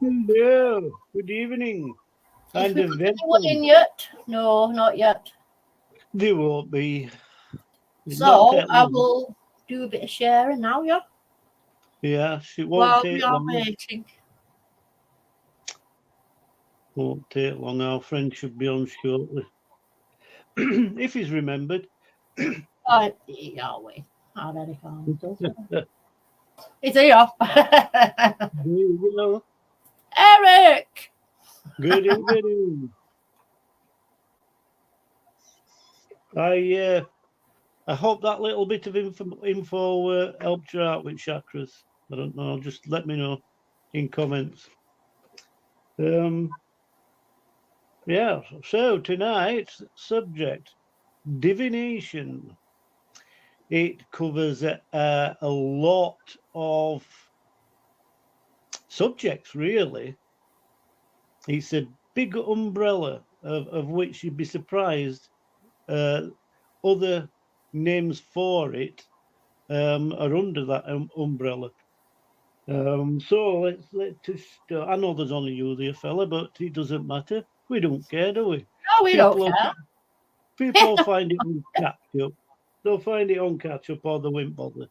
Hello, good evening. Have And we a got anyone in yet? No, not yet. There won't be. So I will do a bit of sharing now, yeah? Yes, it won't While take we are long. waiting. Won't take long. Our friend should be on shortly. If he's remembered. Are we? Already found it. It's here. There you go. Eric! Good evening. I hope that little bit of info helped you out with chakras. I don't know. Just let me know in comments. Yeah. So tonight's subject, divination. It covers a lot of subjects, really. It's a big umbrella of which you'd be surprised other names for it are under that umbrella. So let's just. I know there's only you there, fella, but it doesn't matter. We don't care, do we? No, we don't care. People will find it on catch up. They'll find it on catch up, or they won't bother.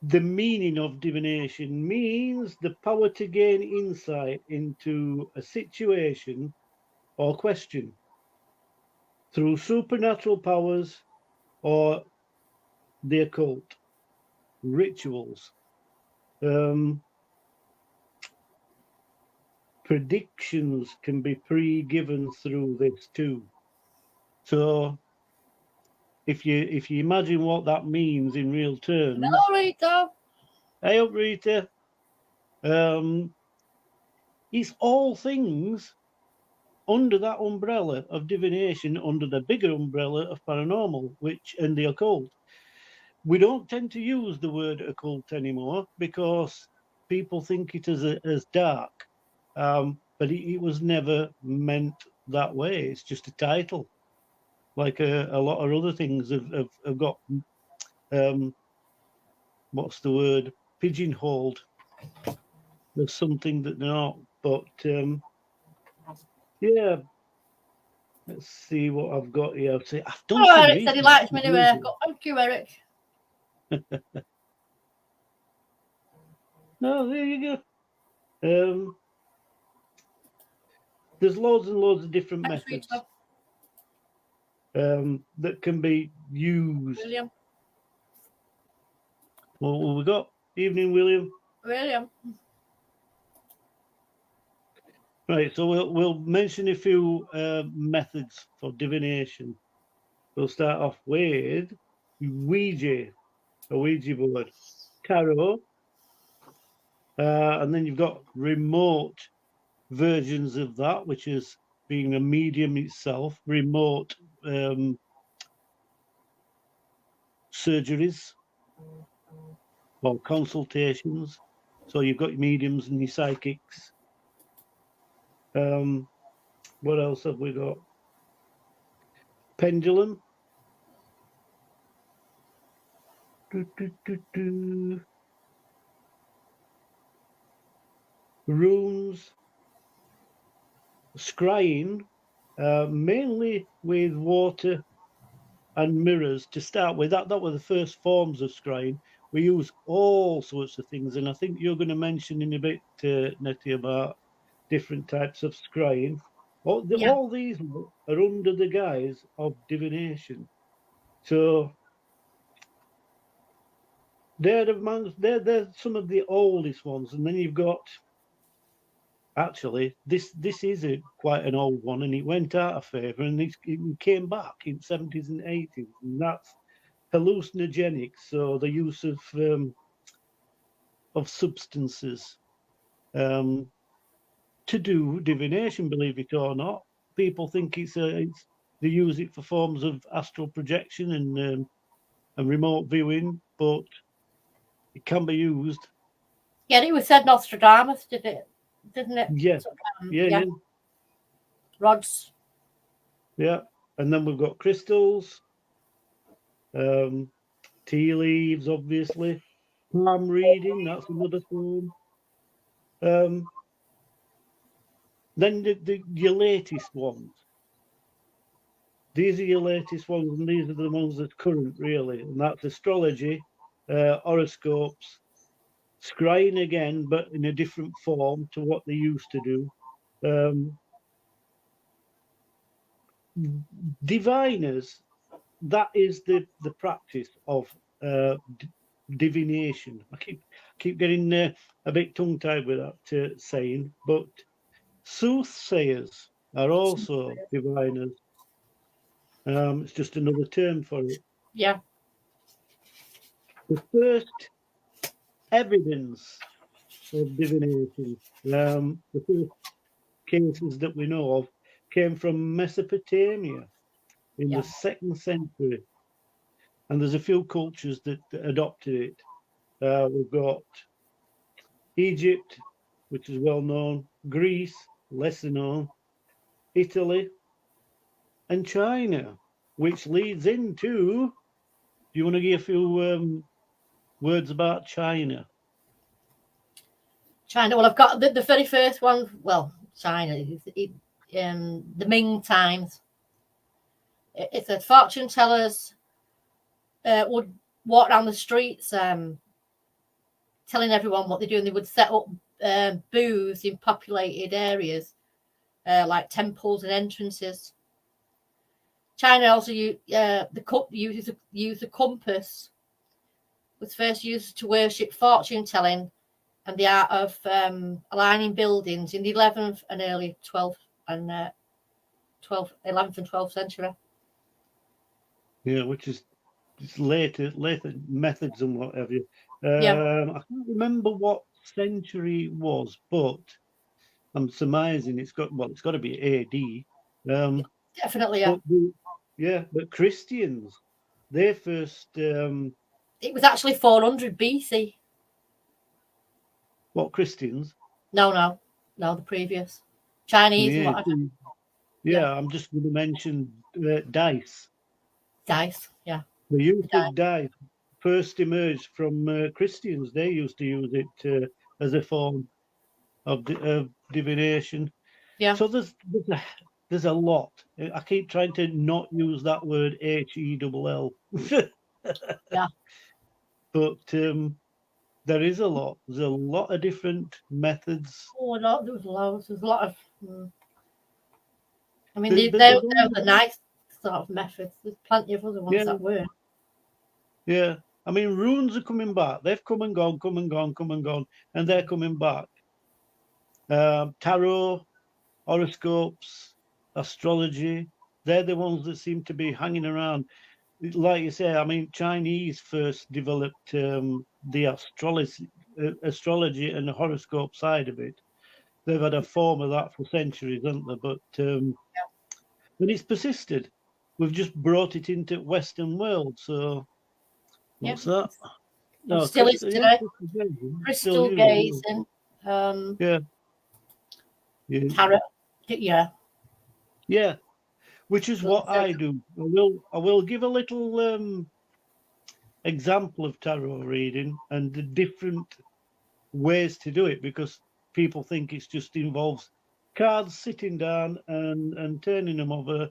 The meaning of divination means the power to gain insight into a situation or question through supernatural powers or the occult, rituals. Predictions can be pre-given through this too. So if you imagine what that means in real terms. No, Rita. Hey up, Rita. It's all things under that umbrella of divination, under the bigger umbrella of paranormal, and the occult. We don't tend to use the word occult anymore because people think it as dark, but it was never meant that way. It's just a title, like a lot of other things have got what's the word, pigeonholed. There's something that they're not, but yeah. Let's see what I've got here. I've done some Eric said he likes me anyway. Thank you, Eric. No, there you go. There's loads and loads of different methods that can be used. William. What we got? Evening, William. William. Right, so we'll mention a few methods for divination. We'll start off with Ouija, a Ouija board, tarot, and then you've got remote versions of that, which is being a medium itself, remote surgeries or consultations. So you've got your mediums and your psychics. What else have we got? Pendulum. Runes. Scrying, mainly with water and mirrors to start with. That were the first forms of scrying. We use all sorts of things, and I think you're going to mention in a bit, Nettie, about different types of scrying. All these are under the guise of divination. So they're some of the oldest ones, and then you've got. Actually, this is quite an old one, and it went out of favour, and it came back in the 70s and 80s, and that's hallucinogenics, so the use of substances to do divination. Believe it or not, people think they use it for forms of astral projection and remote viewing, but it can be used. Yeah, it was said Nostradamus did it, didn't it? Yeah, yeah. Rods. Yeah, and then we've got crystals, tea leaves, obviously, Palm reading, that's another form. Then your latest ones. These are your latest ones, and these are the ones that's current, really. And that's astrology, horoscopes, scrying again, but in a different form to what they used to do. Diviners, that is the practice of divination. I keep getting a bit tongue-tied with that saying, but soothsayers are also diviners. It's just another term for it. Yeah. The first evidence of divination, the first cases that we know of, came from Mesopotamia in the 2nd century. And there's a few cultures that adopted it. We've got Egypt, which is well known, Greece, lesser known, Italy, and China, which leads into, do you want to give a few words about China? China. Well, I've got the very first one. Well, China, the Ming times. It said fortune tellers would walk down the streets telling everyone what they're doing. They would set up booths in populated areas like temples and entrances. China also used the compass. Was first used to worship fortune telling and the art of aligning buildings in the 11th and early 11th and 12th century. Yeah, which is later methods and whatever. I can't remember what century it was, but I'm surmising it's got to be AD. Definitely, yeah. But Christians, they first. It was actually 400 BC. What, Christians? No, the previous Chinese. Yeah, I'm just going to mention dice. Dice, yeah. The use of dice first emerged from Christians. They used to use it as a form of divination. Yeah. So there's a lot. I keep trying to not use that word HELL. Yeah. But there is a lot. There's a lot of different methods. Oh, no, there was loads. There's a lot of. I mean, they're the nice sort of methods. There's plenty of other ones that were. Yeah. I mean, runes are coming back. They've come and gone, and they're coming back. Tarot, horoscopes, astrology, they're the ones that seem to be hanging around. Like you say, I mean, Chinese first developed the astrology and the horoscope side of it. They've had a form of that for centuries, haven't they? But and it's persisted. We've just brought it into Western world. So what's that? No, still is today. Crystal gazing. Tarot. Yeah. Which is what I do. I will give a little example of tarot reading and the different ways to do it, because people think it just involves cards sitting down and turning them over,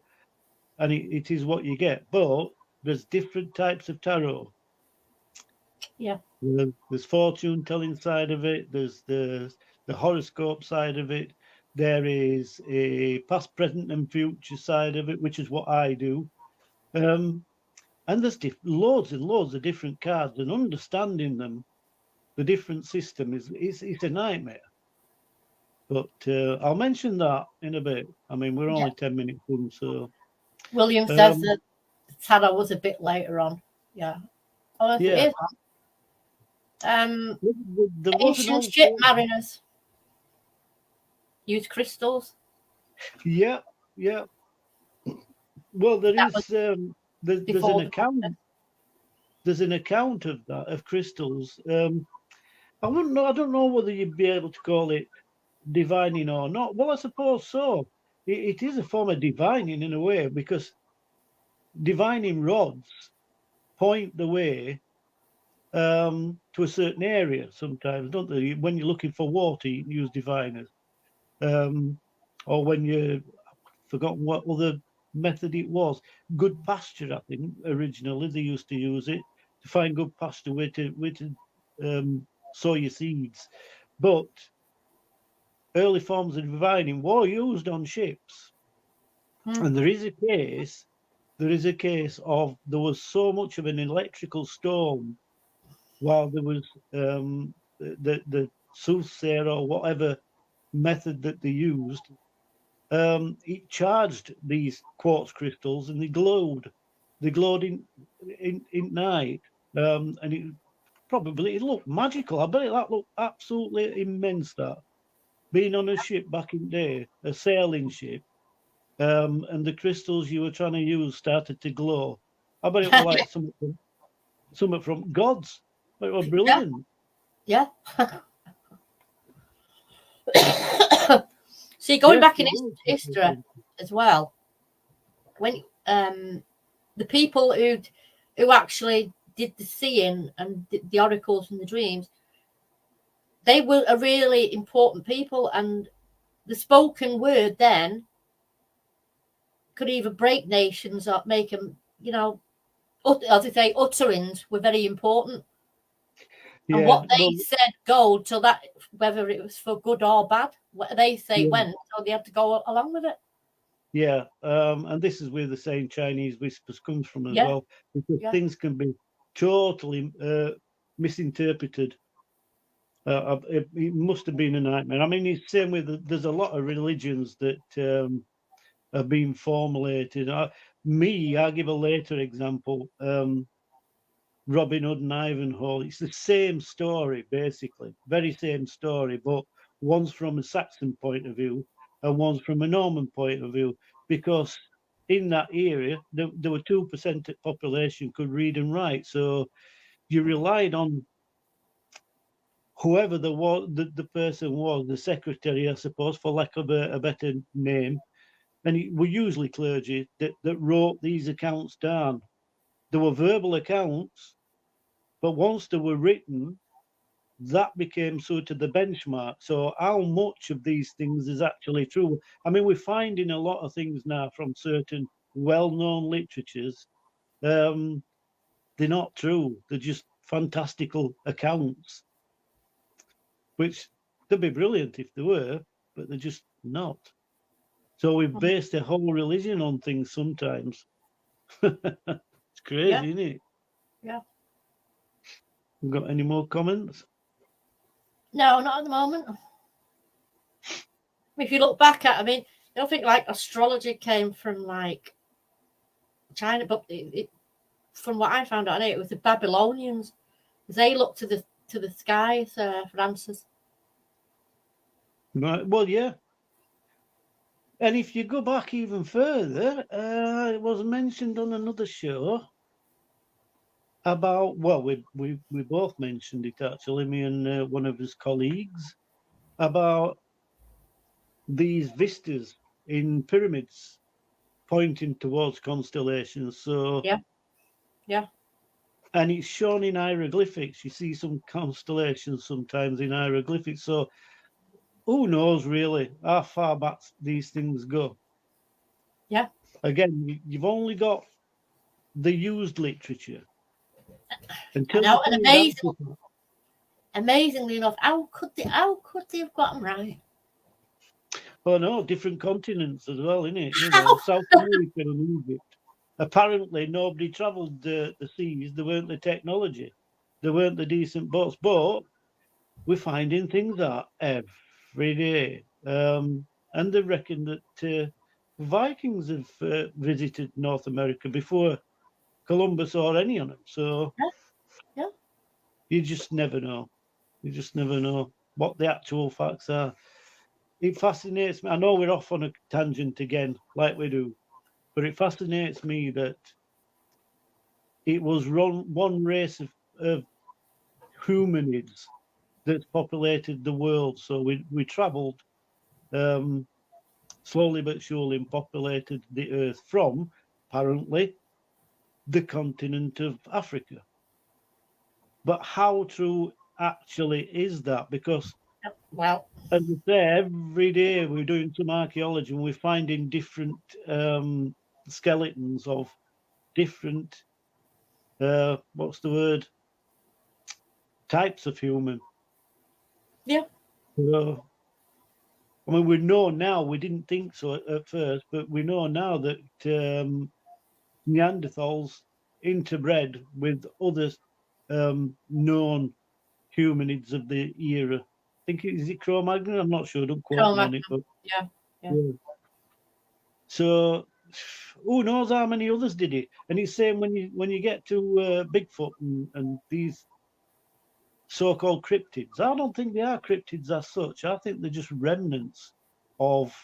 and it is what you get. But there's different types of tarot. Yeah. There's fortune telling side of it. There's the horoscope side of it. There is a past, present, and future side of it, which is what I do. And there's loads and loads of different cards, and understanding them, the different system is a nightmare. But I'll mention that in a bit. I mean, we're only 10 minutes in, so. William says that tarot was a bit later on. Yeah. Oh, it is. Ancient ship mariners use crystals. Yeah. Well, there's an account. There's an account of that, of crystals. I don't know whether you'd be able to call it divining or not. Well, I suppose so. It is a form of divining in a way, because divining rods point the way to a certain area sometimes, don't they? When you're looking for water, you can use diviners. Or when you've forgotten what other method it was. Good pasture, I think, originally they used to use it to find good pasture where to sow your seeds. But early forms of divining were used on ships. And there is a case of there was so much of an electrical storm while there was the soothsayer or whatever method that they used. It charged these quartz crystals and they glowed. They glowed in night, and it looked magical. I bet that looked absolutely immense. That being on a ship back in the day, a sailing ship, and the crystals you were trying to use started to glow. I bet it was like something from gods. It was brilliant. Yeah. See, going back in history as well, when the people who actually did the seeing and the oracles and the dreams, they were a really important people, and the spoken word then could either break nations or make them, as I say, utterings were very important. Yeah, and what they said gold, so that whether it was for good or bad, what they say went, so they had to go along with it. Yeah, and this is where the saying Chinese whispers comes from as well, because things can be totally misinterpreted. It must have been a nightmare. I mean, it's the same with there's a lot of religions that are being formulated. I'll give a later example. Robin Hood and Ivanhoe. It's the same story, basically, very same story, but one's from a Saxon point of view and one's from a Norman point of view, because in that area there were 2% of the population could read and write, so you relied on whoever the person was, the secretary, I suppose, for lack of a better name, and it were usually clergy that wrote these accounts down. There were verbal accounts, but once they were written, that became sort of the benchmark. So how much of these things is actually true? I mean, we're finding a lot of things now from certain well-known literatures. They're not true. They're just fantastical accounts, which they'd be brilliant if they were, but they're just not. So we've based a whole religion on things sometimes. It's crazy, isn't it? Yeah. Got any more comments? No, not at the moment. If you look back at, I mean, I don't think like astrology came from like China, but from what I found out, it was the Babylonians. They looked to the skies for answers. Right. Well, yeah. And if you go back even further, it was mentioned on another show about, well, we both mentioned it actually, me and one of his colleagues, about these vistas in pyramids pointing towards constellations. So yeah. And it's shown in hieroglyphics. You see some constellations sometimes in hieroglyphics. So who knows really how far back these things go? Yeah. Again, you've only got the used literature. Until amazingly enough, how could they have gotten right? Oh no, different continents as well, innit? You know, South America and Egypt. Apparently, nobody travelled the seas. There weren't the technology. There weren't the decent boats. But we're finding things out every day. And they reckon that Vikings have visited North America before Columbus or any of them. So yeah. You just never know. You just never know what the actual facts are. It fascinates me. I know we're off on a tangent again, like we do, but it fascinates me that it was one race of hominids that populated the world. So we travelled slowly but surely and populated the earth from, apparently, the continent of Africa. But how true actually is that? Because, Well, as I say, every day we're doing some archaeology and we're finding different skeletons of different, what's the word, types of human. yeah. So, I mean, we know now, we didn't think so at first, but we know now that Neanderthals interbred with other known humanids of the era. I think is it Cro-Magnon? I'm not sure. Don't quote me on it. But Yeah. yeah. So who knows how many others did it? And he's saying when you get to Bigfoot and these so-called cryptids, I don't think they are cryptids as such. I think they're just remnants of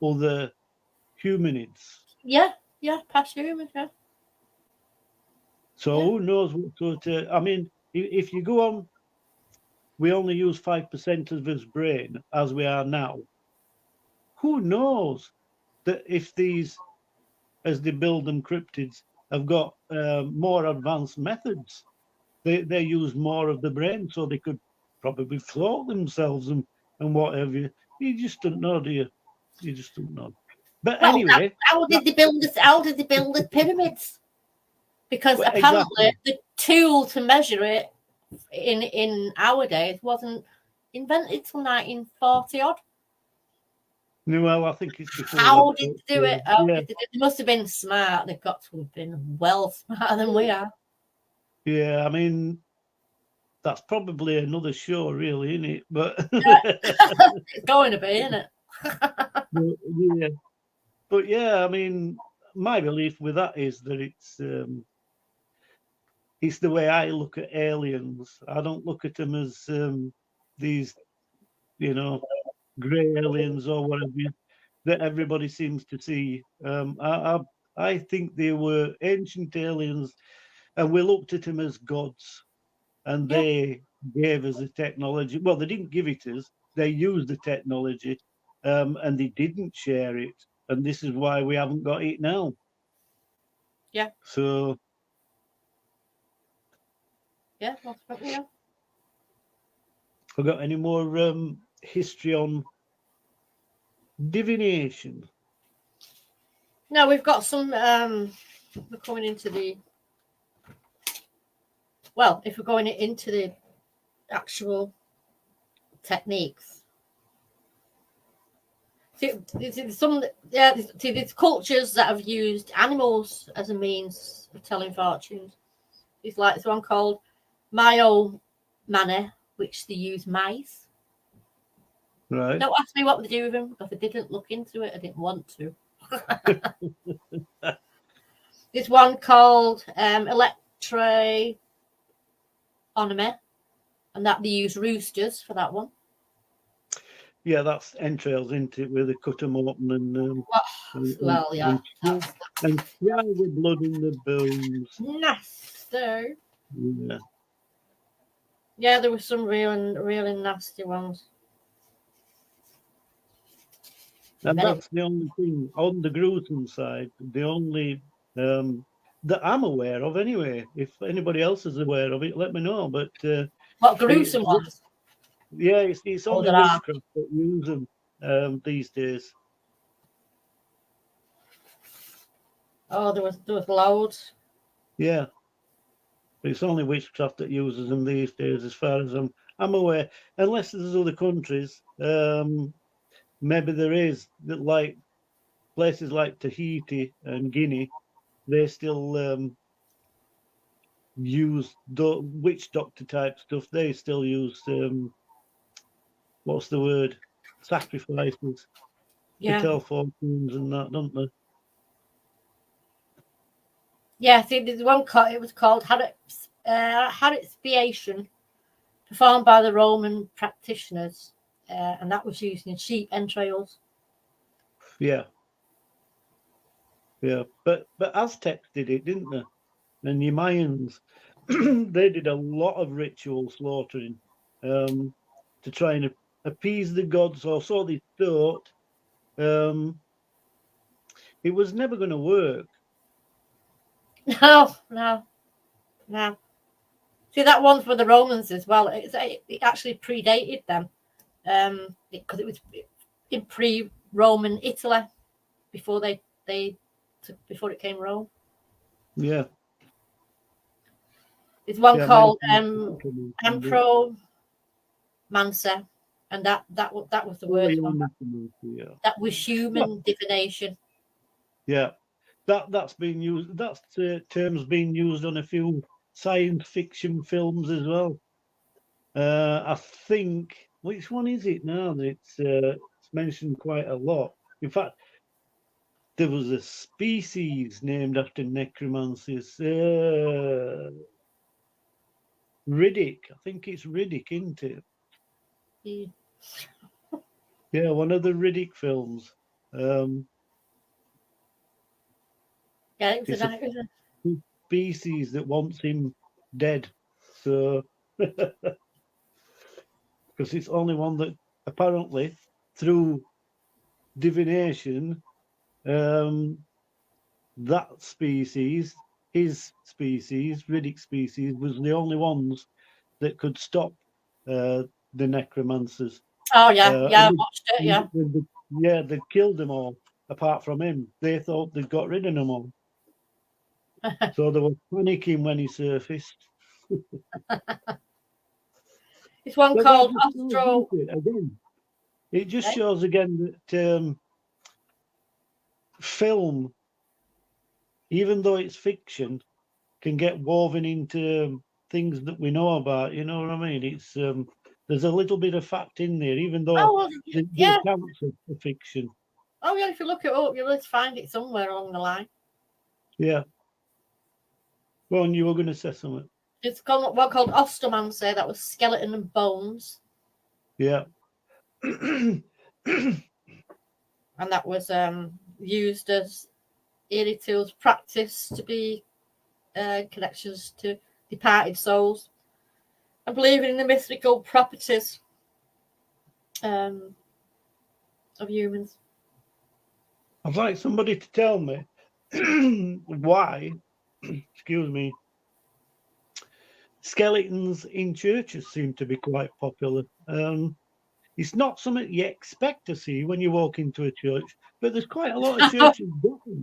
other humanids. Yeah. Yeah. Past humans. Yeah. So Yeah. who knows what sort of? I mean, if you go on, we only use 5% of his brain as we are now. Who knows that if these, as they build them, cryptids have got more advanced methods, they use more of the brain, so they could probably float themselves and whatever. You just don't know, do you? You just don't know. But Well, anyway, how did they build this? How did they build the pyramids? Because well, apparently exactly. the tool to measure it in our days wasn't invented till 1940 odd. No, well, I think it's before How that. did But, they do it? yeah, They must have been smart. They've got to have been well smarter than we are. yeah. I mean, that's probably another show, really, isn't it? But It's going to be, isn't it? yeah, but yeah. I mean, my belief with that is that it's the way I look at aliens. I don't look at them as these, you know, grey aliens or whatever that everybody seems to see. I think they were ancient aliens, and we looked at them as gods, and Yeah. they gave us the technology. Well, they didn't give it us; they used the technology, and they didn't share it, and this is why we haven't got it now. Yeah. So, Yeah. That's what we are. have got any more history on divination? No, we've got some. We're coming into the. Well, if we're going into the actual techniques, see, there's cultures that have used animals as a means of telling fortunes. It's like this one called Mayo Manor, which they use mice. Right. Don't ask me what they do with them because I didn't look into it. I didn't want to. There's one called Electronomy, and that they use roosters for that one. Yeah, that's entrails, isn't it? Where they cut them open and Yeah. and cry with blood in the bones. Nasty. Yeah. Yeah, there were some really nasty ones. And But that's the only thing on the gruesome side, the only that I'm aware of anyway. If anybody else is aware of it, let me know. But what gruesome ones? yeah, it's Oh, only there are. witchcraft that use them these days. Oh, there was loads. Yeah. But it's only witchcraft that uses them these days, as far as I'm aware. Unless there's other countries, maybe there is that, like places like Tahiti and Guinea, they still use witch doctor type stuff. They still use what's the word? Sacrifices to tell fortunes and that, don't they? Yeah, see, there's one called, it was called Haritspiation, performed by the Roman practitioners, and that was using sheep entrails. Yeah. Yeah. But Aztecs did it, didn't they? And the Mayans, they did a lot of ritual slaughtering to try and appease the gods, or so they thought. It was never going to work. No. See, that one for the Romans as well. It actually predated them, because it was in pre-Roman Italy before before it came Rome. Yeah. There's one Yeah, called American- Ampro-Mancer, and that was the word one. Yeah. That was human divination. Yeah, that's been used. That term's been used on a few science fiction films as well. I think, which one is it now? It's mentioned quite a lot. In fact, there was a species named after necromancers. Riddick. I think it's Riddick, isn't it? Yeah. Yeah, one of the Riddick films. Yeah, it was It's a a nice. species that wants him dead. So, because it's only one that apparently through divination, that species, his species, Riddick species, was the only ones that could stop the necromancers. Oh yeah, I and watched it. Yeah. They killed them all apart from him. They thought they'd got rid of them all. So they were panicking when he surfaced. It's one But called that just shows, Ostro. doesn't it, again, it just Okay. shows again that film, even though it's fiction, can get woven into things that we know about. You know what I mean? It's there's a little bit of fact in there, even though Oh well, the yeah. accounts are fiction. Oh yeah, if you look it up, you'll just find it somewhere along the line. Yeah. Well, and you were going to say something. It's called one called Ostermancer. That was skeleton and bones, Yeah. and that was used as eerie tools practice to be connections to departed souls and believing in the mystical properties of humans. I'd like somebody to tell me why, excuse me, skeletons in churches seem to be quite popular. It's not something you expect to see when you walk into a church, but there's quite a lot of churches got them.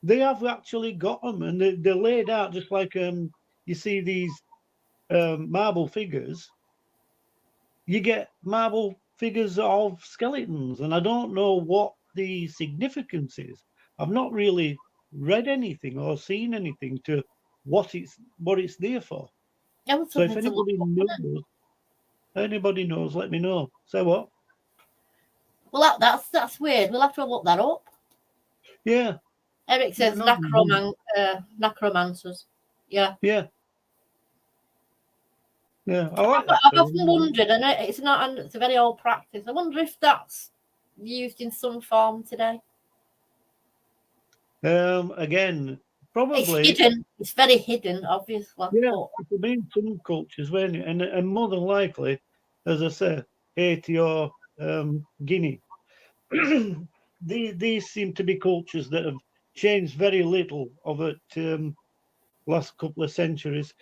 They have actually got them, and they're laid out just like you see these marble figures. You get marble figures of skeletons, and I don't know what the significance is. I've not really read anything or seen anything to what it's there for. So if anybody knows, let me know. Say what? Well, that's weird. We'll have to look that up. Yeah. Eric says necromancers. Yeah. Yeah. Yeah. I've often wondered, and it's not, and it's a very old practice. I wonder if that's used in some form today. Again, probably it's hidden. It's very hidden, obviously. Yeah, it could be in some cultures, won't it? And more than likely, as I say, Haiti or Guinea. These seem to be cultures that have changed very little over the last couple of centuries.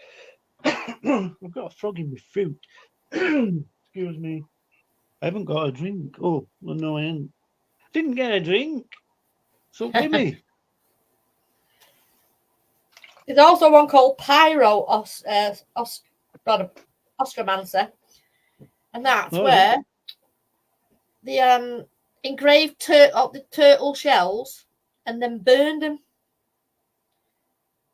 I've got a frog in my throat. Excuse me. I haven't got a drink. Oh, well, no, I ain't. Didn't get a drink. So give me. There's also one called Pyro Ostromancer, and that's where the engraved the turtle shells and then burned them.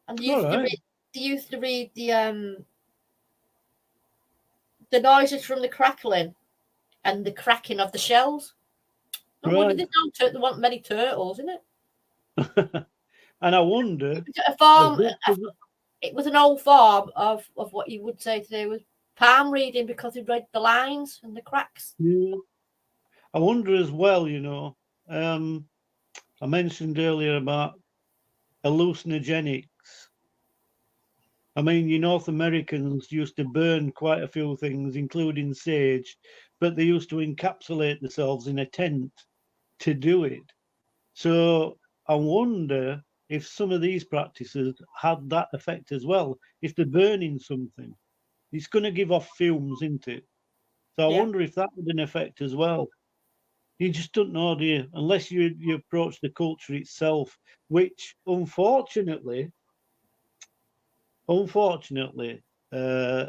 And they used to read the noises from the crackling and the cracking of the shells. I wonder they want many turtles, isn't it? And I wonder, it was an old form of what you would say today was palm reading, because it read the lines and the cracks. Yeah. I wonder as well, you know, I mentioned earlier about hallucinogenics. I mean, you North Americans used to burn quite a few things, including sage, but they used to encapsulate themselves in a tent to do it. So I wonder if some of these practices had that effect as well, if they're burning something. it's going to give off fumes, isn't it? So I Yeah. wonder if that had an effect as well. You just don't know, do you? Unless you approach the culture itself, which unfortunately, uh,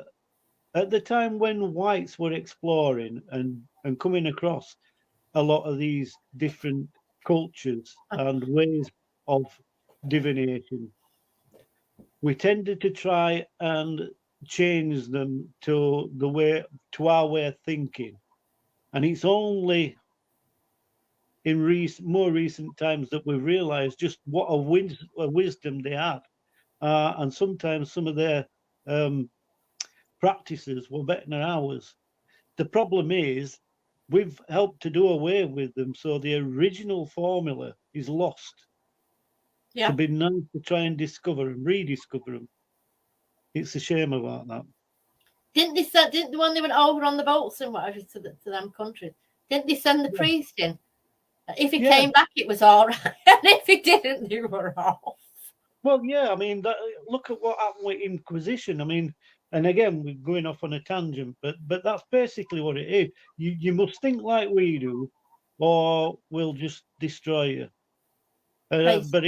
at the time when whites were exploring and coming across a lot of these different cultures and ways of divination, we tended to try and change them to our way of thinking. And it's only in more recent times that we've realised just what a wisdom they had, and sometimes some of their practices were better than ours. The problem is we've helped to do away with them, so the original formula is lost. Yeah. It'd be nice to try and discover and rediscover them. It's a shame about that. Didn't the one they went over on the boats and whatever to them countries? Didn't they send the priest in? If he came back, it was all right, and if he didn't, they were off. Well, yeah, I mean, look at what happened with Inquisition. I mean, and again, we're going off on a tangent, but that's basically what it is. You must think like we do, or we'll just destroy you. But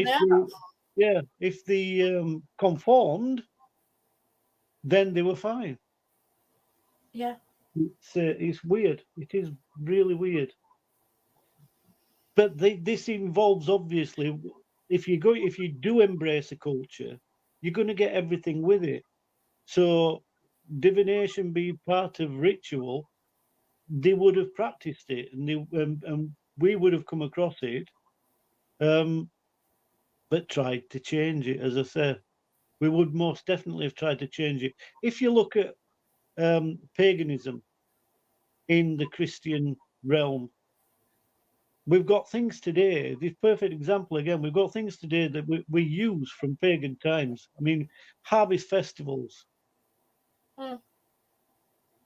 if they conformed, then they were fine. Yeah, it's weird. It is really weird. But this involves, obviously, if you do embrace a culture, you're going to get everything with it. So divination being part of ritual, they would have practiced it, and we would have come across it, but tried to change it. As I say, we would most definitely have tried to change it. If you look at paganism in the Christian realm, we've got things today. This perfect example again. We've got things today that we use from pagan times. I mean, harvest festivals.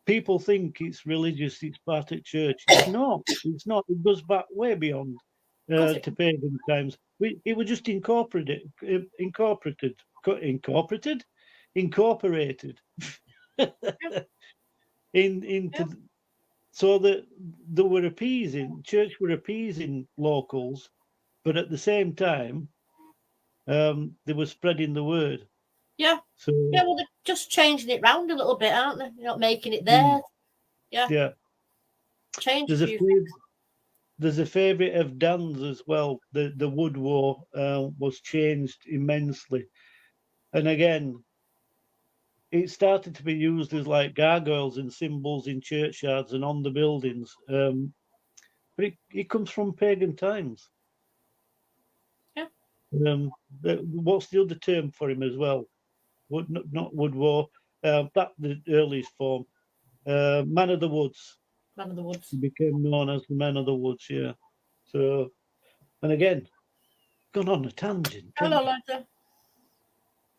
People think it's religious, it's part of church. It's not. It's not. It goes back way beyond to pagan times. It was just incorporated into so that they were appeasing, church were appeasing locals, but at the same time, they were spreading the word. Yeah. So yeah, well, they're just changing it round a little bit, aren't they? You're not making it there. Yeah. Yeah. Change. There's a favourite of Dan's as well. The Wood War was changed immensely, and again, it started to be used as like gargoyles and symbols in churchyards and on the buildings. But it comes from pagan times. Yeah. What's the other term for him as well? Not Wood War. That the earliest form. Man of the Woods. Man of the Woods. He became known as the Man of the Woods. Yeah. So, and again, gone on a tangent. Hello, Leslie.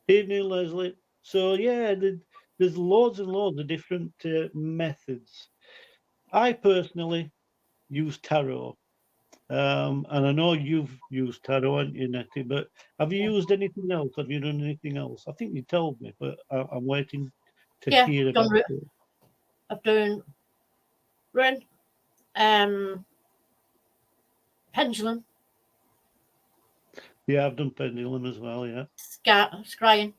Evening, Leslie. So yeah, there's loads and loads of different methods. I personally use tarot, and I know you've used tarot, haven't you, Nettie? But have you used anything else? Have you done anything else? I think you told me, but I'm waiting to hear about it. I've done Ren, pendulum. Yeah, I've done pendulum as well. Yeah, scrying.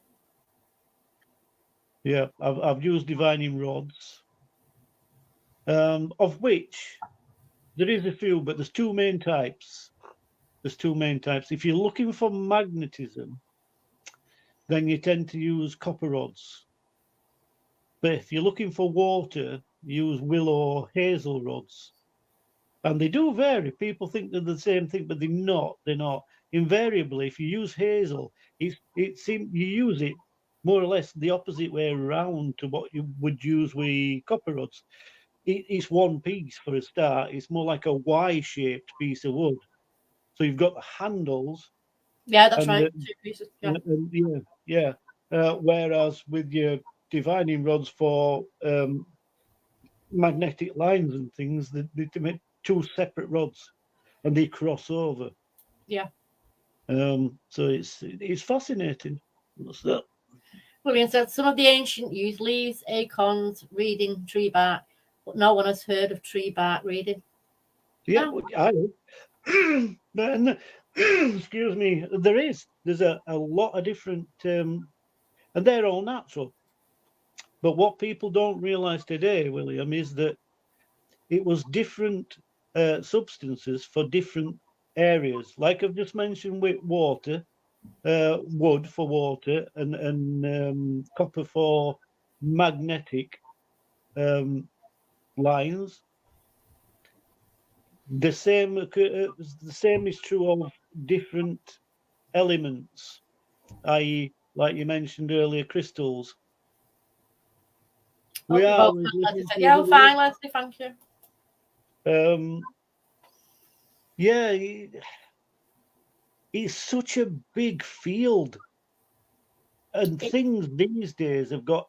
Yeah, I've used divining rods, of which there is a few, but there's two main types. If you're looking for magnetism, then you tend to use copper rods. But if you're looking for water, use willow or hazel rods. And they do vary. People think they're the same thing, but they're not. They're not. Invariably, if you use hazel, you use it more or less the opposite way around to what you would use with copper rods. It's one piece for a start. It's more like a Y-shaped piece of wood. So you've got the handles. Yeah, that's right. 2 pieces. Yeah. Whereas with your divining rods for magnetic lines and things, they make 2 separate rods, and they cross over. Yeah. So it's fascinating. What's that? William said some of the ancient used leaves, acorns, reading, tree bark, but no one has heard of tree bark reading. Yeah, No. and excuse me, there's a lot of different, and they're all natural. But what people don't realize today, William, is that it was different substances for different areas. Like I've just mentioned with water, wood for water, and copper for magnetic lines. The same is true of different elements, i.e., like you mentioned earlier, crystals. We are. Yeah, fine, Leslie, thank you. Yeah, it's such a big field, and things these days have got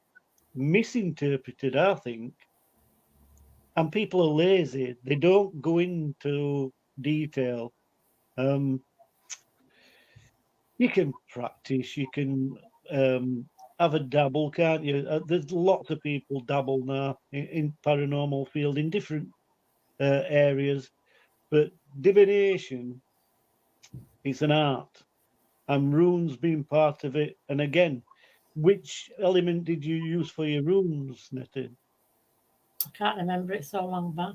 misinterpreted, I think, and people are lazy. They don't go into detail. You can practice, you can have a dabble, can't you? There's lots of people dabble now in paranormal field in different areas, but divination is an art, and runes being part of it. And again, which element did you use for your runes, Nettie? I can't remember, it so long back.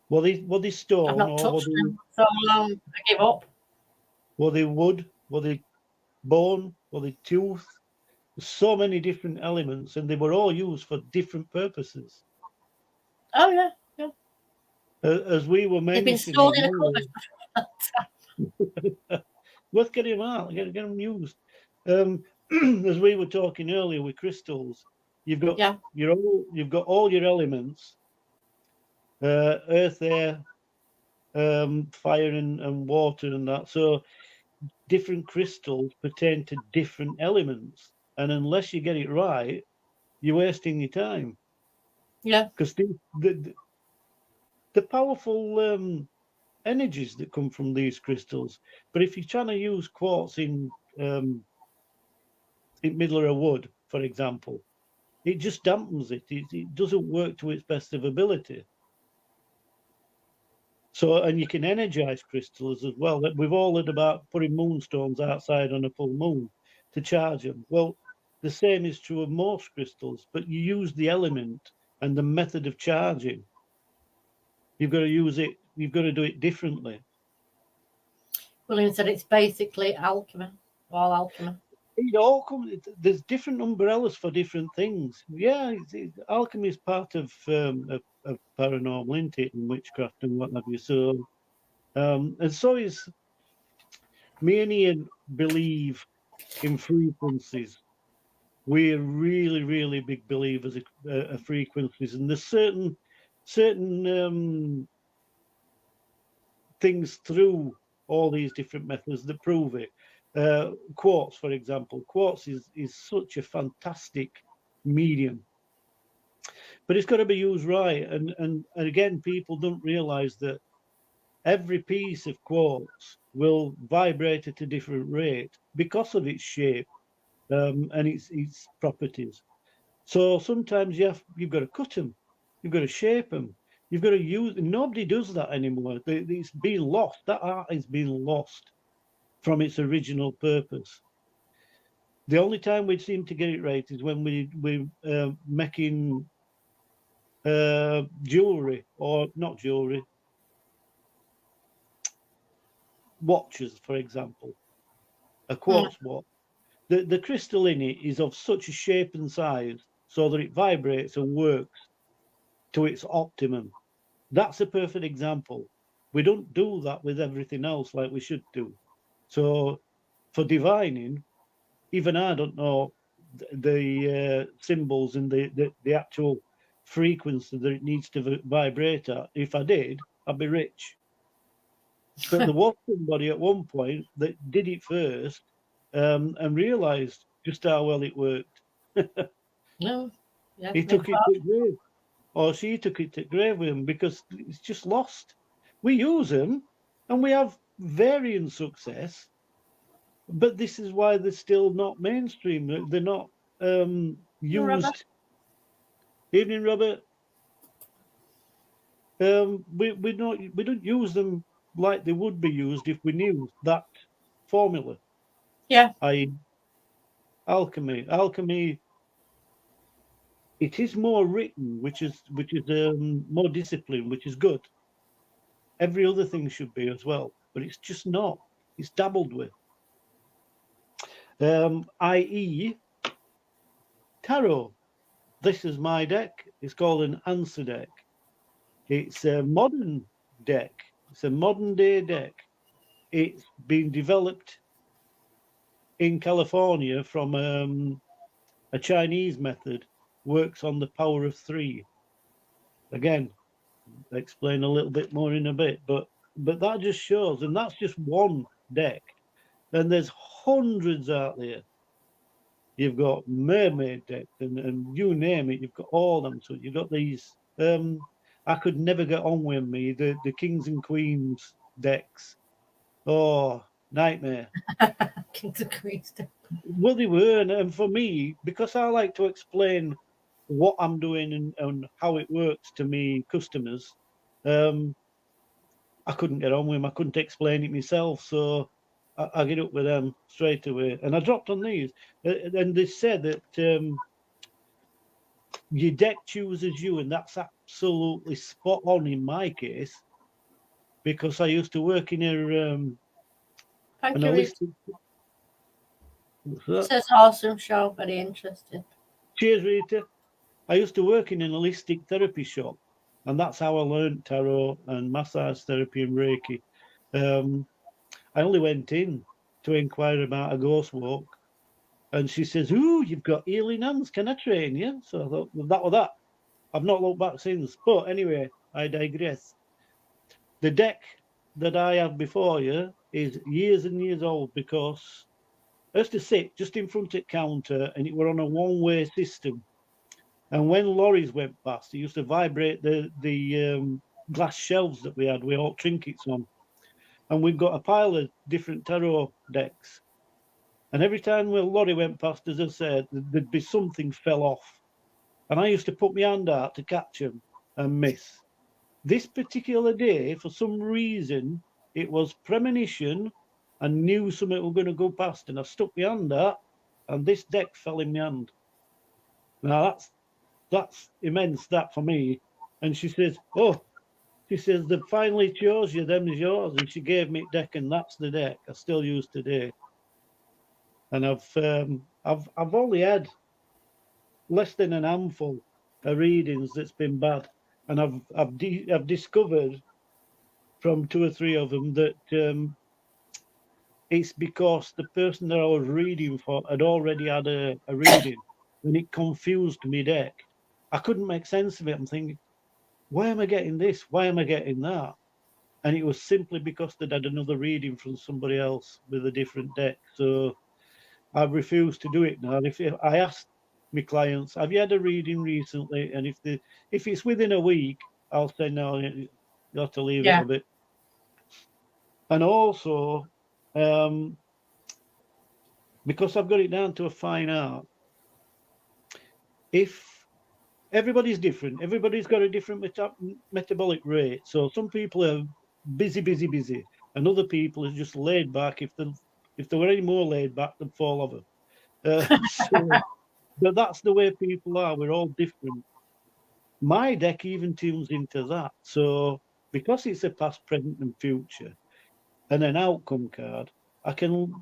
Were they stone? I've not touched them so long, I give up. Were they wood? Were they bone? Were they tooth? So many different elements, and they were all used for different purposes. Oh yeah, yeah. As we were mentioning, they've been stored in a cupboard. Worth getting them out, get them used. As we were talking earlier with crystals, you've got all your elements: earth, air, fire, and water, and that. So different crystals pertain to different elements, and unless you get it right, you're wasting your time. Yeah, because the powerful energies that come from these crystals. But if you're trying to use quartz in middle of wood, for example, it just dampens it. It doesn't work to its best of ability. So, and you can energize crystals as well. We've all heard about putting moonstones outside on a full moon to charge them. Well, the same is true of most crystals, but you use the element and the method of charging. You've got to use it. You've got to do it differently. William said it's basically alchemy, all alchemy. It all comes. There's different umbrellas for different things. Yeah, alchemy is part of paranormal, isn't it, and witchcraft and what have you. So, and so is me and Ian believe in frequencies. We're really, really big believers of frequencies, and there's certain things through all these different methods that prove it. Quartz, for example, quartz is such a fantastic medium, but it's got to be used right. And again, people don't realize that every piece of quartz will vibrate at a different rate because of its shape and its properties. So sometimes you've got to cut them, you've got to shape them, you've got to use. Nobody does that anymore. It's been lost. That art is being lost from its original purpose. The only time we seem to get it right is when we're making jewelry, or not jewelry, watches, for example. A quartz watch. The crystal in it is of such a shape and size so that it vibrates and works to its optimum. That's a perfect example. We don't do that with everything else like we should do. So for divining, even I don't know the symbols and the actual frequency that it needs to vibrate at. If I did, I'd be rich. But there was somebody at one point that did it first and realised just how well it worked. No, yeah, he took it to grave, or she took it to grave with him, because it's just lost. We use them, and we have varying success, but this is why they're still not mainstream. They're not used. Evening, Robert. We don't use them like they would be used if we knew that formula. Yeah. Alchemy. It is more written, which is more disciplined, which is good. Every other thing should be as well, but it's just not. It's dabbled with. I.e. tarot. This is my deck. It's called an answer deck. It's a modern deck. It's a modern day deck. It's been developed in California from a Chinese method. Works on the power of 3. Again, I'll explain a little bit more in a bit, but that just shows, and that's just one deck. And there's hundreds out there. You've got mermaid decks and you name it, you've got all them. So you've got these. I could never get on with me the kings and queens decks. Oh, nightmare. Kings and queens. Well, they were, and for me, because I like to explain what I'm doing and how it works to me customers, I couldn't get on with them. I couldn't explain it myself, so I get up with them straight away. And I dropped on these, and they said that your deck chooses you, and that's absolutely spot on in my case, because I used to work in an holistic. It says awesome show, very interesting. Cheers, Rita. I used to work in an holistic therapy shop, and that's how I learned tarot and massage therapy and Reiki. I only went in to inquire about a ghost walk, and she says, "Ooh, you've got healing hands. Can I train you?" So I thought, well, that was that. I've not looked back since. But anyway, I digress. The deck that I have before you is years and years old, because I used to sit just in front of the counter, and it were on a one-way system. And when lorries went past, it used to vibrate the glass shelves that we had with all trinkets on. And we've got a pile of different tarot decks. And every time a lorry went past, as I said, there'd be something fell off. And I used to put my hand out to catch them and miss. This particular day, for some reason, it was premonition. I knew something was going to go past, and I stuck my hand out, and this deck fell in my hand. Now that's immense, that for me. And she says, "Oh," she says, "they finally chose you, them is yours." And she gave me a deck, and that's the deck I still use today. And I've only had less than an handful of readings that's been bad, and I've discovered from 2 or 3 of them that it's because the person that I was reading for had already had a reading, and it confused me deck. I couldn't make sense of it. I'm thinking, why am I getting this? Why am I getting that? And it was simply because they'd had another reading from somebody else with a different deck. So I've refused to do it now. And if I asked my clients, "Have you had a reading recently?" And if it's within a week, I'll say, "No, you have to leave it a bit." And also, because I've got it down to a fine art, if everybody's different, everybody's got a different metabolic rate. So some people are busy, and other people are just laid back. If they were any more laid back, they'd fall over. But that's the way people are. We're all different. My deck even tunes into that. So because it's a past, present, and future, and an outcome card, I can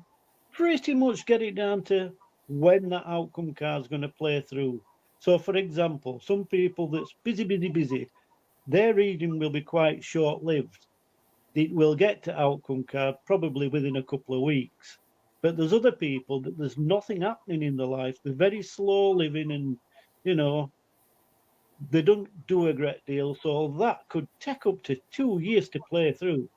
pretty much get it down to when that outcome card is going to play through. So, for example, some people that's busy, their reading will be quite short-lived. It will get to outcome card probably within a couple of weeks. But there's other people that there's nothing happening in their life. They're very slow living, and, they don't do a great deal. So that could take up to 2 years to play through.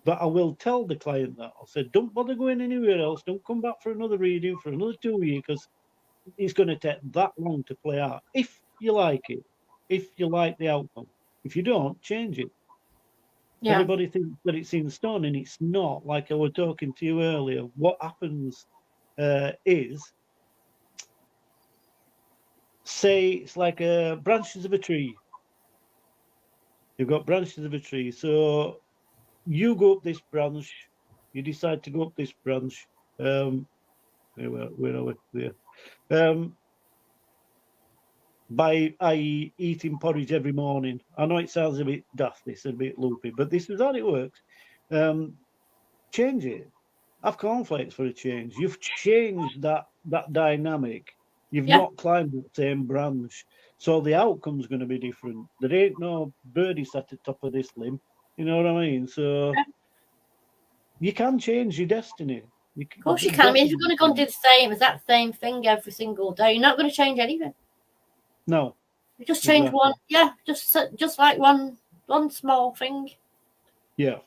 But I will tell the client that. I'll say, don't bother going anywhere else. Don't come back for another reading for another 2 years, because it's going to take that long to play out. If you like it, if you like the outcome. If you don't, change it. Yeah. Everybody thinks that it's in stone, and it's not. Like I was talking to you earlier, what happens is say it's like branches of a tree. You've got branches of a tree. So you go up this branch, you decide to go up this branch. Where are we? There. By i.e. eating porridge every morning. I know it sounds a bit daft, this, a bit loopy, but this is how it works. Change it. Have cornflakes for a change. You've changed that dynamic. You've Yeah. not climbed the same branch. So the outcome's going to be different. There ain't no birdie sat at the top of this limb. You know what I mean? So Yeah. you can change your destiny. Of course you can. I mean, if you're going to go and do the same exact same thing every single day, you're not going to change anything. No. You just change Exactly. one. Yeah, just like one small thing. Yeah.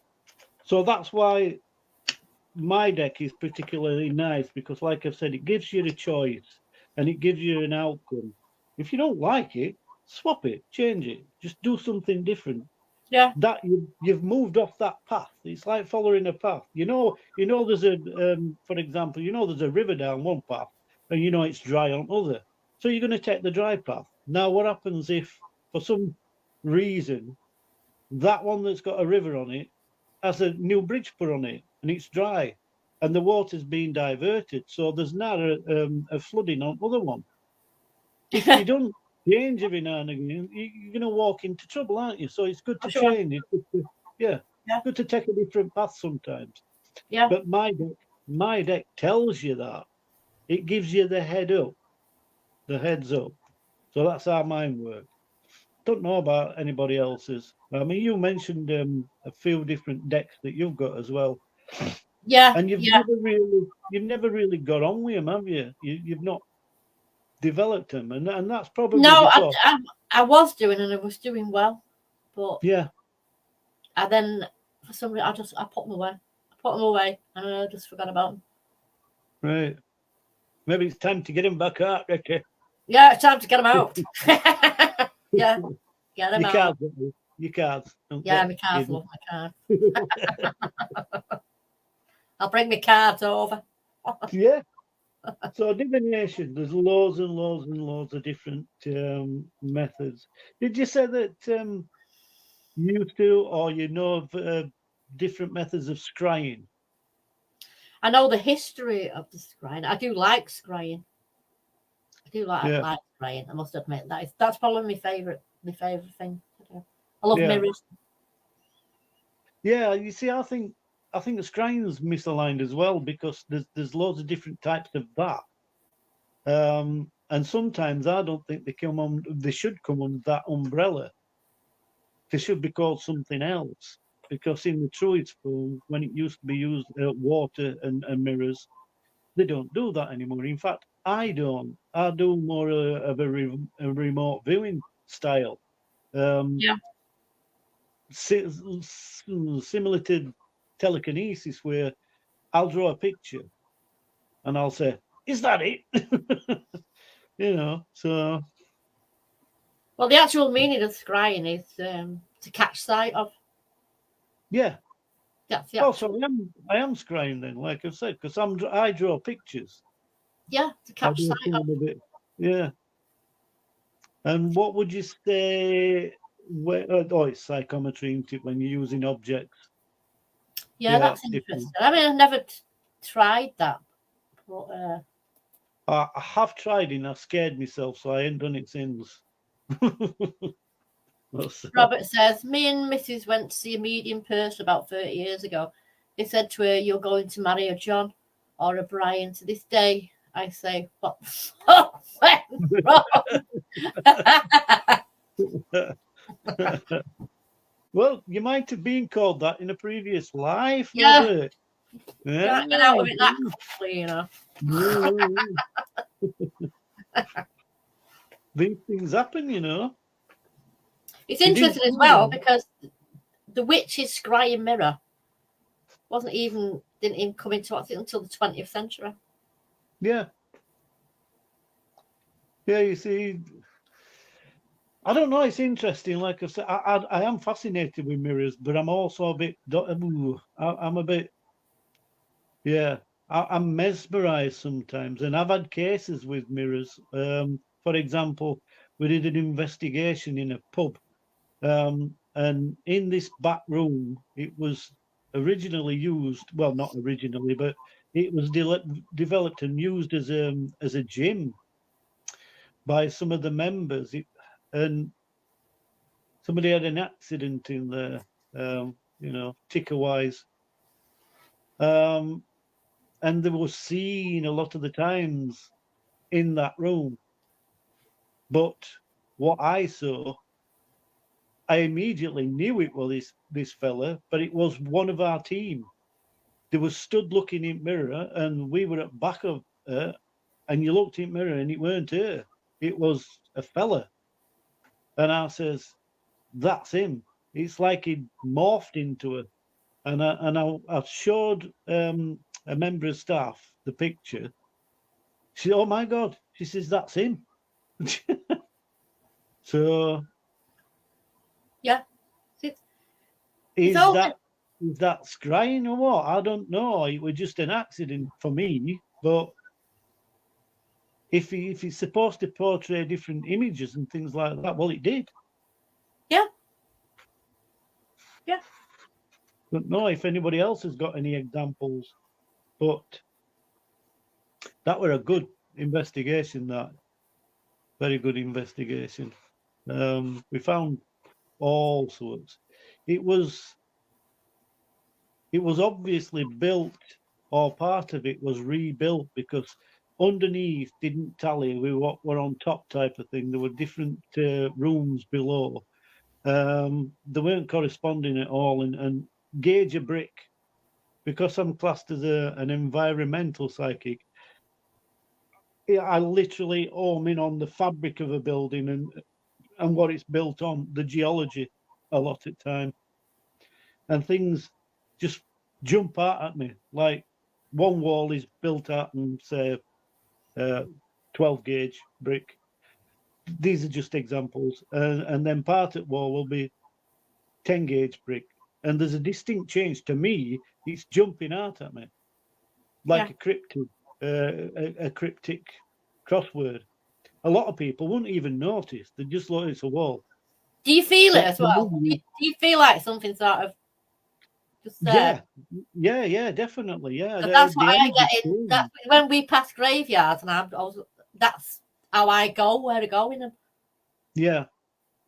So that's why my deck is particularly nice, because like I've said, it gives you a choice and it gives you an outcome. If you don't like it, swap it, change it, just do something different. Yeah. That you've moved off that path. It's like following a path. You know there's a for example, there's a river down one path and it's dry on other. So you're going to take the dry path. Now what happens if for some reason that one that's got a river on it has a new bridge put on it and it's dry and the water's being diverted, so there's now a flooding on other one? If you don't change every now and again, you're going to walk into trouble, aren't you? So it's good to Sure. change. It's good to, Yeah. good to take a different path sometimes. Yeah. But my deck tells you that. It gives you the heads up. So that's how mine works. Don't know about anybody else's. I mean, you mentioned a few different decks that you've got as well. Yeah. And you've never really got on with them, have you? You've not developed them, and that's probably because I was doing, and I was doing well, but yeah. And then for some reason I put them away. And I just forgot about them. Right. Maybe it's time to get him back out, Ricky. Yeah, it's time to get them out. Yeah, get them Your out. cards, your cards. Yeah, my cards. Love my cards. I'll bring my cards over. Yeah. So divination, there's loads and loads and loads of different methods. Did you say that you two or of different methods of scrying? I know the history of the scrying. I do like scrying. I like scrying. I must admit that's probably my favorite thing to do. I love mirrors. Yeah, you see, I think the scrying's misaligned as well, because there's loads of different types of that. And sometimes I don't think they should come under that umbrella. They should be called something else, because in the Druid school, when it used to be used water and mirrors, they don't do that anymore. In fact, I don't. I do more of a remote viewing style. Similar to telekinesis, where I'll draw a picture and I'll say, "Is that it?" So. Well, the actual meaning of scrying is to catch sight of. Yeah. That's the so I am scrying then, like I said, because I draw pictures. Yeah, to catch sight of. Yeah. And what would you say? It's psychometry, isn't it, when you're using objects? Yeah, that's interesting. I mean, I've never tried that. But, I have tried it and I've scared myself, so I ain't done it since. Robert says, me and Mrs. went to see a medium person about 30 years ago. They said to her, you're going to marry a John or a Brian. To this day, I say, what the fuck went wrong? Well, you might have been called that in a previous life, yeah. Robert. Can't get out of it that quickly, These things happen, It's interesting as well, because the witch's scrying mirror didn't even come into until the 20th century. Yeah. Yeah, you see, I don't know, it's interesting. Like I said, I am fascinated with mirrors, but I'm also a bit, I'm a bit, I'm mesmerized sometimes. And I've had cases with mirrors for example, we did an investigation in a pub, and in this back room, it was originally used. Well, not originally, but it was developed and used as a gym by some of the members. And somebody had an accident in there, ticker-wise. And they were seen a lot of the times in that room. But what I saw, I immediately knew it was this fella, but it was one of our team. They were stood looking in mirror, and we were at back of her, and you looked in mirror, and it weren't her. It was a fella. And I says, that's him. It's like he morphed into her. And I showed a member of staff the picture. She said, oh my God. She says, that's him. So Yeah. is that scrying or what? I don't know. It was just an accident for me. But if it's supposed to portray different images and things like that, well, it did. Yeah. Yeah. Don't know if anybody else has got any examples, but that were a good investigation. That very good investigation. We found all sorts. It was obviously built, or part of it was rebuilt, because underneath didn't tally with what were on top, type of thing. There were different rooms below. They weren't corresponding at all, and gauge a brick, because I'm classed as an environmental psychic. I literally home in on the fabric of a building and what it's built on, the geology, a lot of time, and things just jump out at me. Like one wall is built out and say 12 gauge brick. These are just examples, and then part of the wall will be 10 gauge brick, and there's a distinct change. To me, it's jumping out at me like a cryptic crossword. A lot of people wouldn't even notice. They just look, it's a wall. Do you feel it as well? Do you feel like something sort of just there? Yeah, definitely. Yeah, that's what I get in. That's when we pass graveyards, and that's how I go, where I go in them. Yeah,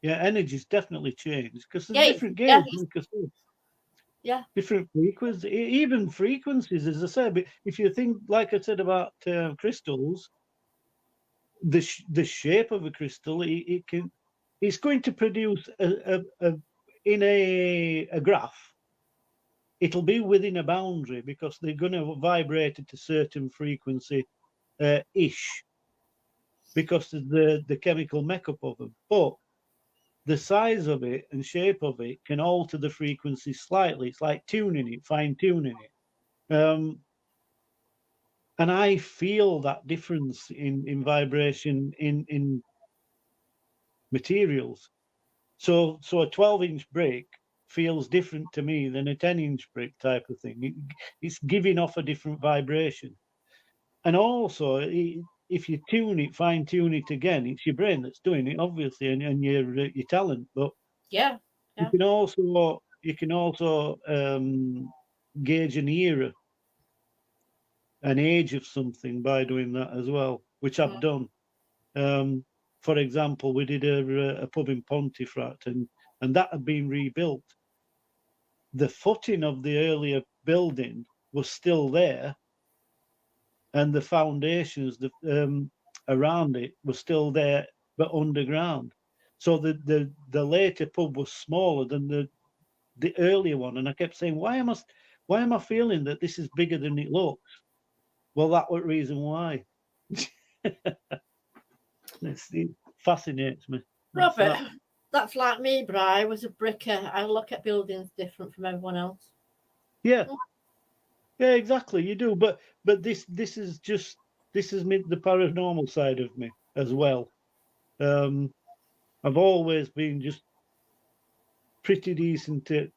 energy's definitely changed because there's different games. Yeah, different frequencies, even frequencies, as I said. But if you think, like I said about crystals, the shape of a crystal, it's going to produce in a graph. It'll be within a boundary because they're going to vibrate at a certain frequency, ish, because of the chemical makeup of them. But the size of it and shape of it can alter the frequency slightly. It's like tuning it, fine tuning it. And I feel that difference in vibration in materials. So a 12-inch brick feels different to me than a 10-inch brick type of thing. It's giving off a different vibration. And also, if you tune it, fine tune it again, it's your brain that's doing it, obviously, and your talent. But yeah. you can also gauge an era, an age of something by doing that as well, which I've done. For example, we did a pub in Pontefract, and that had been rebuilt. The footing of the earlier building was still there, and the foundations around it were still there, but underground. So the later pub was smaller than the earlier one, and I kept saying, why am I feeling that this is bigger than it looks? Well, that was the reason why. It fascinates me. Robert, that's like me, Bri. I was a bricker. I look at buildings different from everyone else. Yeah, exactly. You do, but this is the paranormal side of me as well. I've always been just pretty decent at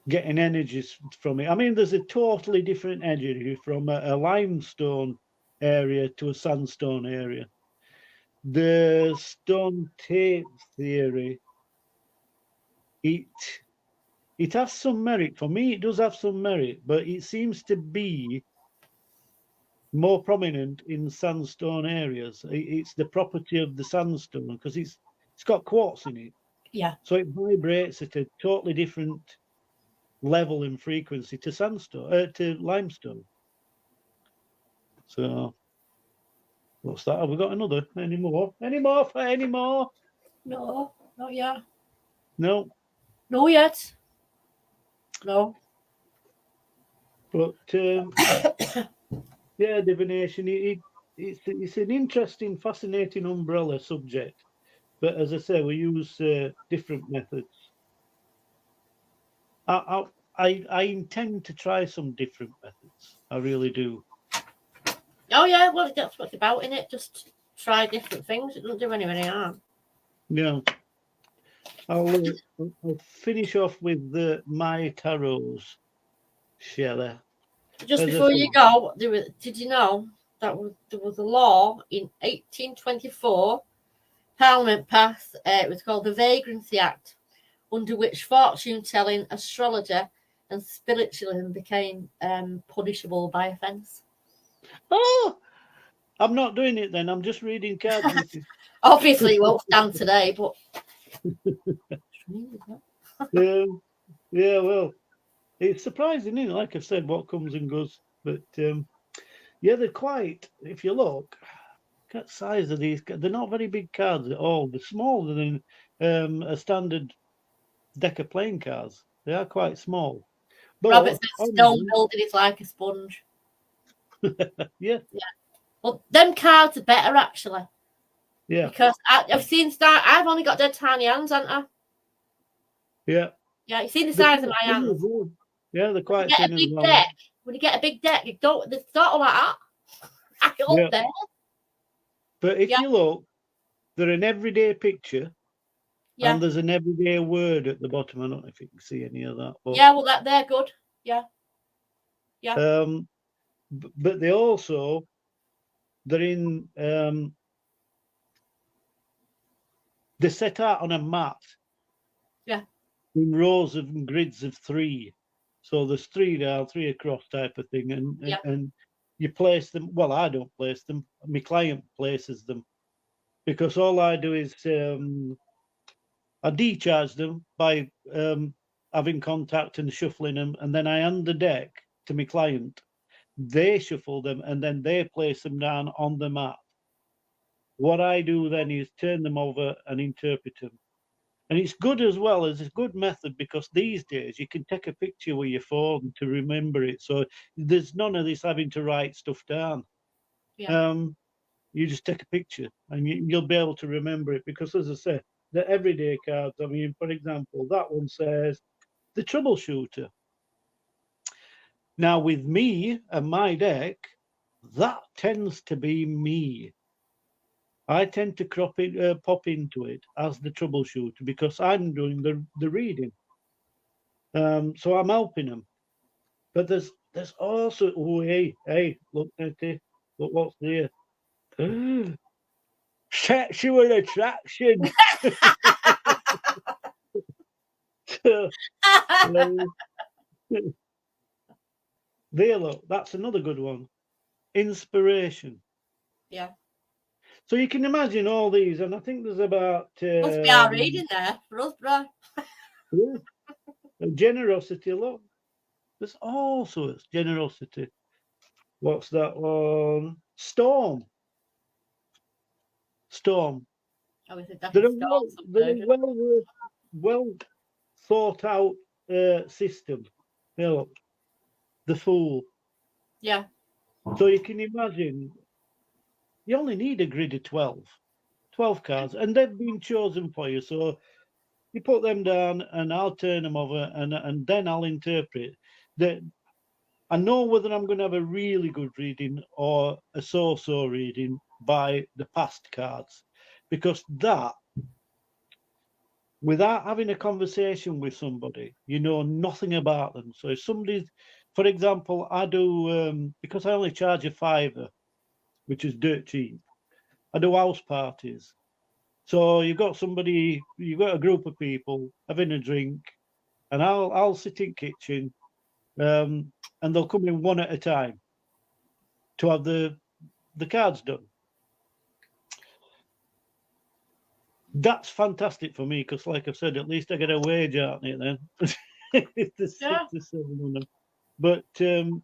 getting energies from it. I mean, there's a totally different energy from a limestone area to a sandstone area. The stone tape theory, it has some merit. For me, it does have some merit, but it seems to be more prominent in sandstone areas. It's the property of the sandstone because it's got quartz in it. Yeah. So it vibrates at a totally different level and frequency to sandstone, to limestone. So what's that? Have we got another? Any more? Any more? Any more? No, not yet. No. No yet. No. But yeah, divination. It's an interesting, fascinating umbrella subject. But as I say, we use different methods. I intend to try some different methods. I really do. Oh yeah, well that's what's about in it. Just try different things. It doesn't do any harm. Yeah. I'll finish off with my tarots, Shelley. Just As I before you said- go, did you know that there was a law in 1824? Parliament passed. It was called the Vagrancy Act, under which fortune telling, astrologer, and spiritualism became punishable by offence. Oh, I'm not doing it then. I'm just reading cards. Obviously, it won't stand today, but yeah, well, it's surprising, isn't it? Like I said, what comes and goes. But yeah, they're quite. If you look at the size of these, they're not very big cards at all. They're smaller than a standard deck of playing cards. They are quite small. But Robert says stone building is like a sponge. Yeah. Well, them cards are better actually. Yeah. Because I've seen I've only got dead tiny hands, haven't I? Yeah. Yeah, you've seen the size of my hands. Yeah, they're quite When you get a big deck, when you get a big deck, they start like that. Up there. But if you look, they're an everyday picture. Yeah. And there's an everyday word at the bottom. I don't know if you can see any of that. But, yeah, well, they're good. Yeah. Yeah. But they're in. They're set out on a mat. Yeah. In rows and grids of 3. So there's 3 down, 3 across type of thing, and you place them. Well, I don't place them. My client places them, because all I do is I decharge them by having contact and shuffling them, and then I hand the deck to my client. They shuffle them, and then they place them down on the mat. What I do then is turn them over and interpret them. And it's good as well, as a good method, because these days you can take a picture with your phone to remember it. So there's none of this having to write stuff down. Yeah. You just take a picture and you'll be able to remember it, because, as I say, the everyday cards, I mean, for example, that one says the troubleshooter. Now, with me and my deck, that tends to be me. I tend to pop into it as the troubleshooter, because I'm doing the reading. So I'm helping them. But there's also, hey, look at it. Look what's there. Sexual attraction. There, look, that's another good one. Inspiration. Yeah. So you can imagine all these, and I think there's about. Must be our reading there for us, bro. Yeah. Generosity, look. There's all sorts. Generosity. What's that one? Storm. Storm. Oh, They're a well thought out system. You know, the Fool. Yeah. So you can imagine, you only need a grid of 12 cards, and they've been chosen for you. So you put them down, and I'll turn them over, and then I'll interpret. I know whether I'm going to have a really good reading or a so-so reading by the past cards, because that, without having a conversation with somebody, you know nothing about them. So if somebody's, for example, I do, because I only charge a £5 which is dirt cheap. I do house parties. So you've got a group of people having a drink, and I'll sit in kitchen, and they'll come in one at a time to have the cards done. That's fantastic for me because, like I said, at least I get a wage out of it then. It's the 6 or 7 on them. But the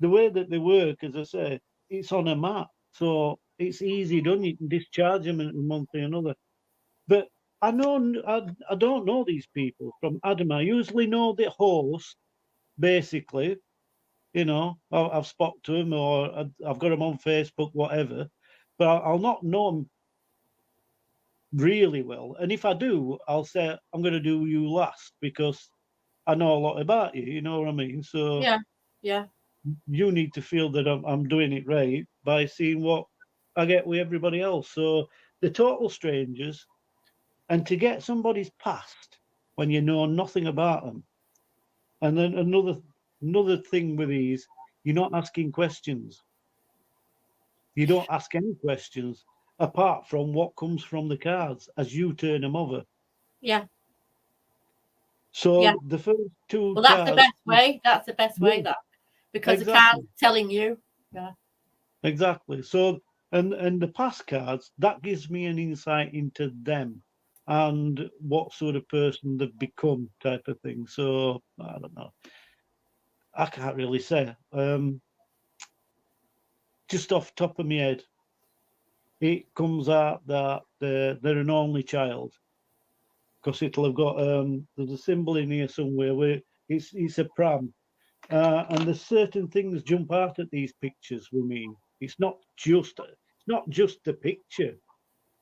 way that they work, as I say, it's on a map, so it's easy done. You can discharge them in one thing or another. But I don't know these people from Adam. I usually know the host, basically. You know, I've spoken to him or I've got him on Facebook, whatever. But I'll not know him really well. And if I do, I'll say, I'm going to do you last because I know a lot about you. You know what I mean? So yeah. you need to feel that I'm doing it right by seeing what I get with everybody else. So the total strangers, and to get somebody's past when you know nothing about them. And then another thing with these, you're not asking questions. You don't ask any questions apart from what comes from the cards as you turn them over. Yeah. So Yeah. the first 2 Well, that's cards, the best way. That's the best way. Yeah. That because Exactly. the card's telling you. Yeah. Exactly. So and the past cards, that gives me an insight into them and what sort of person they've become, type of thing. So I don't know. I can't really say. Just off the top of my head, it comes out that they're an only child because it'll have got there's a symbol in here somewhere where it's a pram, and there's certain things jump out at these pictures with me. It's not just the picture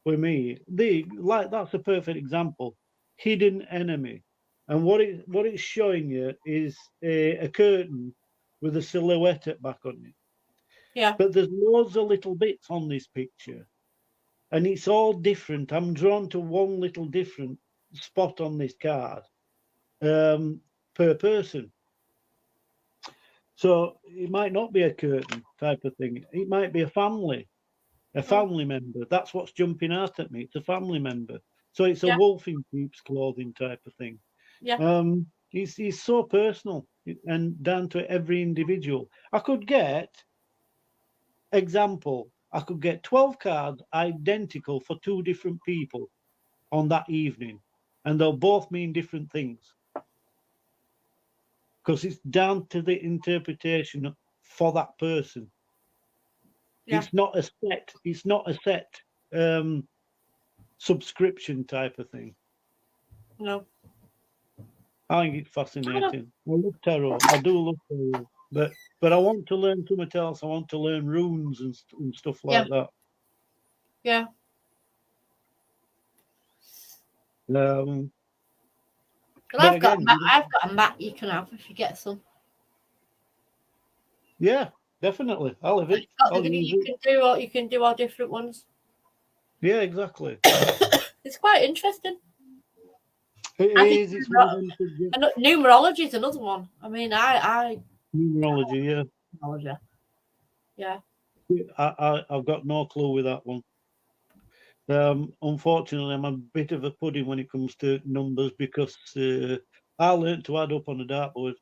with me. That's a perfect example. Hidden enemy, and what it's showing you is a curtain with a silhouette at back on it. Yeah. But there's loads of little bits on this picture, and it's all different. I'm drawn to one little different spot on this card per person. So it might not be a curtain type of thing. It might be a family member. That's what's jumping out at me. It's a family member. So it's a wolf in sheep's clothing type of thing. Yeah. It's so personal and down to every individual. I could get 12 cards identical for 2 different people on that evening, and they'll both mean different things because it's down to the interpretation for that person. Yeah. It's not a set subscription type of thing. No. I think it's fascinating. I love tarot. I do love tarot, but I want to learn something else. I want to learn runes and stuff like that. Yeah. Well, I've got a mat you can have if you get some. Yeah, definitely. I'll have it. You can do all different ones. Yeah, exactly. It's quite interesting. It is. It's numerology is another one. I mean, numerology, yeah. I've got no clue with that one. Unfortunately, I'm a bit of a pudding when it comes to numbers because I learned to add up on a dartboard.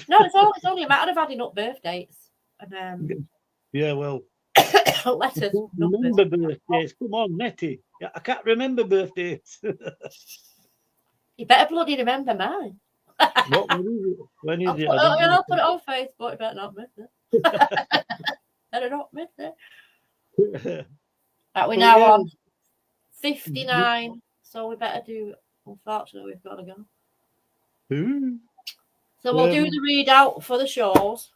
No, it's only a matter of adding up birth dates. And yeah, well, letters. Remember birthdays. Come on, Nettie. I can't remember birthdays. You better bloody remember mine. When is it? I'll put it on Facebook. You better not miss it. Better not miss it. We're now on 59, so we better do. Unfortunately, we've got to go. So we'll do the readout for the shows,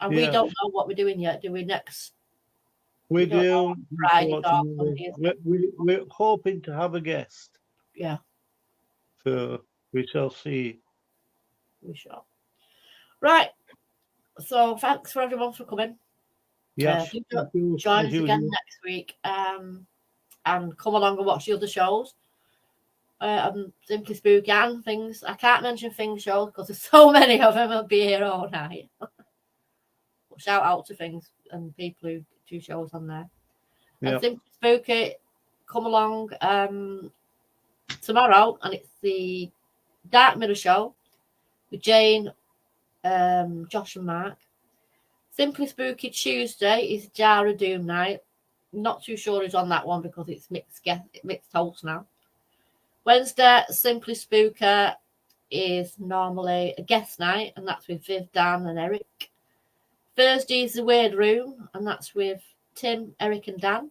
and we don't know what we're doing yet. Do we next? We do. Friday, we're hoping to have a guest. Yeah. So we shall see. We shall. Right. So thanks for everyone for coming. Yes. Join us again next week. And come along and watch the other shows. Simply Spooky and things. I can't mention things shows because there's so many of them. I'll be here all night. Shout out to things and people who 2 shows on there. Yeah. And Simply Spooky come along tomorrow, and it's the Dark Mirror show with Jane, Josh, and Mark. Simply Spooky Tuesday is Jar of Doom night. Not too sure who's on that one because it's mixed host now. Wednesday, Simply Spooky is normally a guest night, and that's with Viv, Dan, and Eric. Thursday is the Weird Room, and that's with Tim, Eric, and Dan.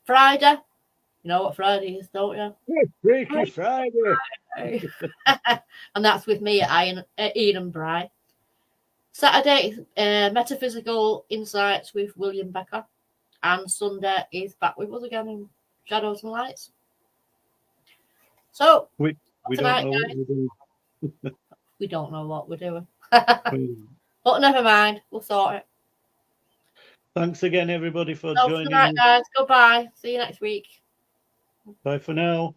Friday, you know what Friday is, don't you? Freaky Friday. And that's with me at Ian and Bry. Saturday, Metaphysical Insights with William Becker. And Sunday is back with us again in Shadows and Lights. So, We tonight, don't know what we're doing. we don't know what we're doing. But never mind, we'll sort it. Thanks again, everybody, for So joining tonight, us. guys. Goodbye. See you next week. Bye for now.